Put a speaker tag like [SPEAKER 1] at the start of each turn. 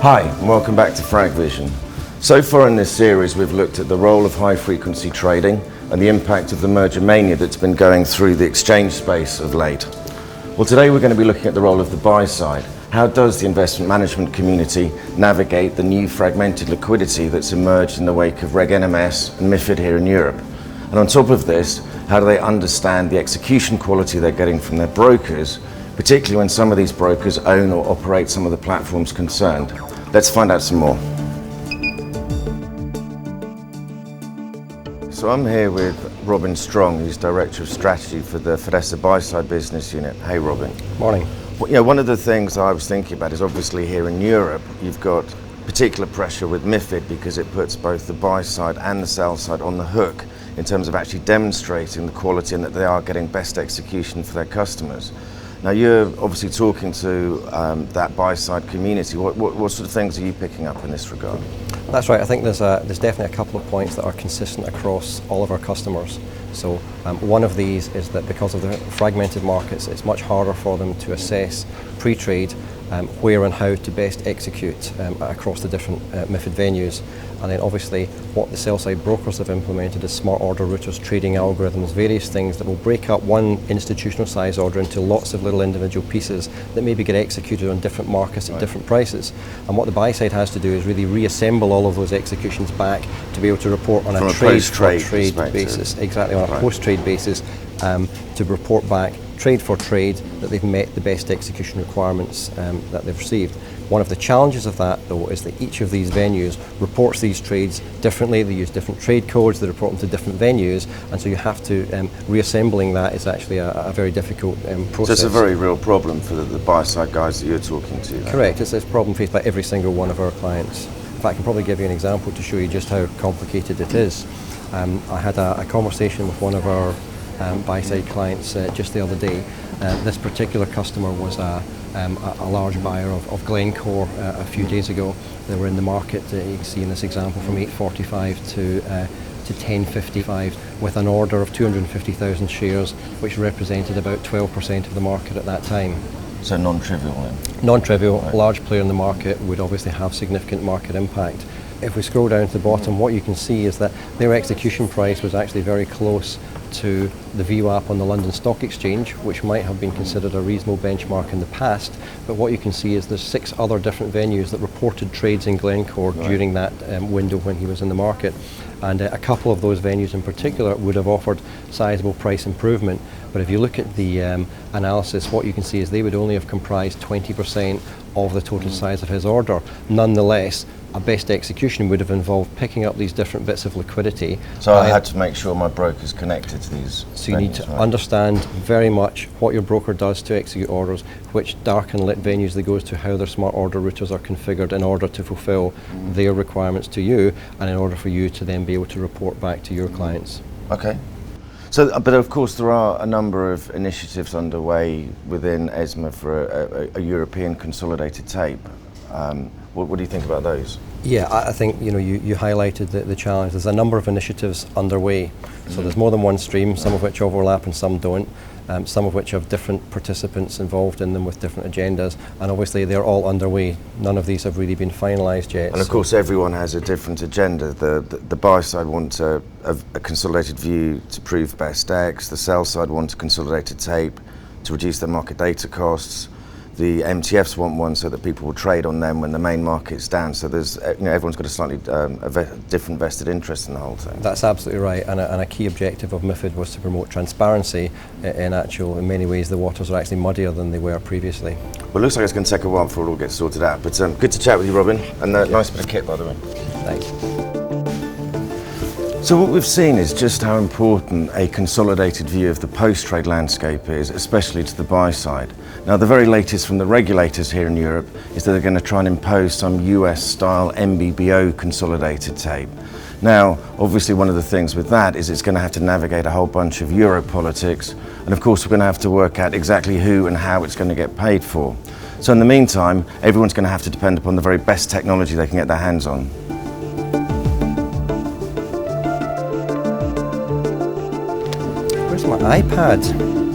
[SPEAKER 1] Hi, and welcome back to FragVision. So far in this series we've looked at the role of high frequency trading and the impact of the merger mania that's been going through the exchange space of late. Well, today we're going to be looking at the role of the buy side. How does the investment management community navigate the new fragmented liquidity that's emerged in the wake of Reg NMS and MiFID here in Europe? And on top of this, how do they understand the execution quality they're getting from their brokers, particularly when some of these brokers own or operate some of the platforms concerned? Let's find out some more. So I'm here with Robin Strong, who's Director of Strategy for the Fidessa Buy-Side Business Unit. Hey Robin.
[SPEAKER 2] Morning.
[SPEAKER 1] Well, you know, one of the things I was thinking about is obviously here in Europe, you've got particular pressure with MiFID because it puts both the buy side and the sell side on the hook in terms of actually demonstrating the quality and that they are getting best execution for their customers. Now you're obviously talking to that buy-side community. What sort of things are you picking up in this regard?
[SPEAKER 2] That's right. I think there's definitely a couple of points that are consistent across all of our customers. So one of these is that because of the fragmented markets, it's much harder for them to assess pre-trade where and how to best execute across the different MiFID venues. And then obviously what the sell-side brokers have implemented is smart order routers, trading algorithms, various things that will break up one institutional size order into lots of little individual pieces that maybe get executed on different markets at different prices. And what the buy side has to do is really reassemble all of those executions back to be able to report on a trade-for-trade basis. Exactly, on a post-trade basis, to report back trade for trade that they've met the best execution requirements that they've received. One of the challenges of that, though, is that each of these venues reports these trades differently. They use different trade codes, they report them to different venues, and so you have to, reassembling that is actually a very difficult process.
[SPEAKER 1] So it's a very real problem for the buy-side guys that you're talking to.
[SPEAKER 2] Correct, it's a problem faced by every single one of our clients. In fact, I can probably give you an example to show you just how complicated it is. I had a conversation with one of our buy-side clients just the other day. This particular customer was a large buyer of Glencore a few days ago. They were in the market, you can see in this example, from 8.45 to 10.55 with an order of 250,000 shares, which represented about 12% of the market at that time.
[SPEAKER 1] So non-trivial then?
[SPEAKER 2] Non-trivial, right. Large player in the market would obviously have significant market impact. If we scroll down to the bottom, what you can see is that their execution price was actually very close to the VWAP on the London Stock Exchange, which might have been considered a reasonable benchmark in the past. But what you can see is there's 6 other different venues that reported trades in Glencore during that window when he was in the market. And a couple of those venues in particular would have offered sizable price improvement. But if you look at the analysis, what you can see is they would only have comprised 20% of the total size of his order. Nonetheless, a best execution would have involved picking up these different bits of liquidity.
[SPEAKER 1] So I had to make sure my broker's connected to these.
[SPEAKER 2] So you need to understand very much what your broker does to execute orders, which dark and lit venues they go to, how their smart order routers are configured in order to fulfill their requirements to you, and in order for you to then be able to report back to your clients.
[SPEAKER 1] Okay. So, but of course there are a number of initiatives underway within ESMA for a European consolidated tape. What do you think about those?
[SPEAKER 2] Yeah, I think you highlighted the challenge. There's a number of initiatives underway. So there's more than one stream, some of which overlap and some don't. Some of which have different participants involved in them with different agendas, and obviously they're all underway. None of these have really been finalised yet.
[SPEAKER 1] And of course everyone has a different agenda. The buy side wants a consolidated view to prove best X, the sell side wants a consolidated tape to reduce their market data costs. The MTFs want one so that people will trade on them when the main market's down. So there's, everyone's got a slightly different vested interest in the whole thing.
[SPEAKER 2] That's absolutely right, and a key objective of MiFID was to promote transparency. In many ways, the waters are actually muddier than they were previously.
[SPEAKER 1] Well, it looks like it's going to take a while before it all gets sorted out, but good to chat with you, Robin, and nice bit of kit, by the way.
[SPEAKER 2] Thanks.
[SPEAKER 1] So what we've seen is just how important a consolidated view of the post-trade landscape is, especially to the buy side. Now, the very latest from the regulators here in Europe is that they're going to try and impose some US-style MBBO consolidated tape. Now, obviously one of the things with that is it's going to have to navigate a whole bunch of Euro politics, and of course we're going to have to work out exactly who and how it's going to get paid for. So in the meantime, everyone's going to have to depend upon the very best technology they can get their hands on.
[SPEAKER 2] Where's my iPad?